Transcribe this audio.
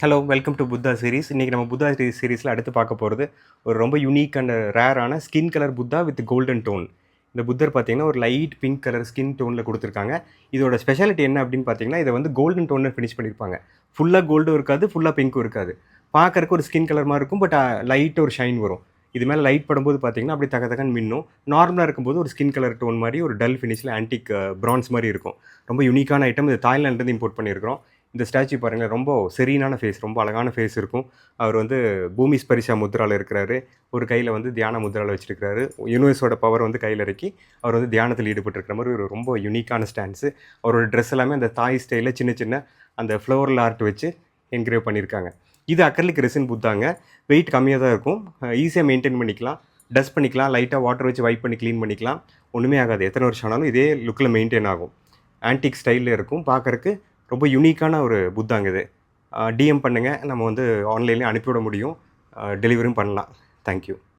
Hello welcome to Buddha series. இன்றைக்கி நம்ம புத்தா சீரிஸில் அடுத்து பார்க்க போகிறது ஒரு ரொம்ப யூனிக் அண்ட் ரேரான skin colour Buddha with golden tone. இந்த புத்தர் பார்த்தீங்கன்னா ஒரு லைட் பிங்க் கலர் ஸ்கின் டோனில் கொடுத்துருக்காங்க. இதோட ஸ்பெஷாலிட்டி என்ன அப்படின்னு பார்த்தீங்கன்னா, இதை வந்து கோல்டன் டோனில் ஃபினிஷ் பண்ணியிருப்பாங்க. ஃபுல்லாக கோல்டும் இருக்காது, ஃபுல்லாக பிங்க்கும் இருக்காது. பார்க்கறக்கு ஒரு ஸ்கின் கலர் மாதிரி இருக்கும், பட் லைட் ஒரு ஷைன் வரும். இது மேலே லைட் படும்போது பார்த்தீங்கன்னா அப்படி தகன்னு மின்னும். நார்மலாக இருக்கும்போது ஒரு ஸ்கின் கலர் டோன் மாதிரி ஒரு டல் ஃபினிஷில் ஆன்டிக் பிரான்ஸ் மாதிரி இருக்கும். ரொம்ப யூனிக்கான ஐட்டம். இது தாய்லாண்ட்லேருந்து இம்போர்ட் பண்ணியிருக்கிறோம். இந்த ஸ்டாச்சு பாருங்கள், ரொம்ப செரீனான ஃபேஸ், ரொம்ப அழகான ஃபேஸ் இருக்கும். அவர் வந்து பூமி ஸ்பரிசா முத்ராவில் இருக்கிறாரு. ஒரு கையில் வந்து தியான முத்ராவில் வச்சுருக்கிறாரு. யூனிவர்ஸோட பவர் வந்து கையில் இறக்கி அவர் வந்து தியானத்தில் ஈடுபட்டிருக்கிற மாதிரி ஒரு ரொம்ப யூனிக்கான ஸ்டான்ஸு. அவரோட ட்ரெஸ் எல்லாமே அந்த தாய் ஸ்டைலில் சின்ன சின்ன அந்த ஃப்ளோரல் ஆர்ட் வச்சு என்கிரேவ் பண்ணியிருக்காங்க. இது அக்ரிலிக் ரெசின் புத்தாங்க. வெயிட் கம்மியாக தான் இருக்கும். ஈஸியாக மெயின்டைன் பண்ணிக்கலாம், டஸ்ட் பண்ணிக்கலாம், லைட்டாக வாட்டர் வச்சு வைப் பண்ணி க்ளீன் பண்ணிக்கலாம். ஒன்றுமே ஆகாது. எத்தனை வருஷம் ஆனாலும் இதே லுக்கில் மெயின்டைன் ஆகும். ஆன்டிக் ஸ்டைலில் இருக்கும். பார்க்குறக்கு ரொம்ப யூனிக்கான ஒரு புத்தாங்க இது. டிஎம் பண்ணுங்கள், நம்ம வந்து ஆன்லைன்லேயும் அனுப்பிவிட முடியும், டெலிவரியும் பண்ணலாம். தேங்க்யூ.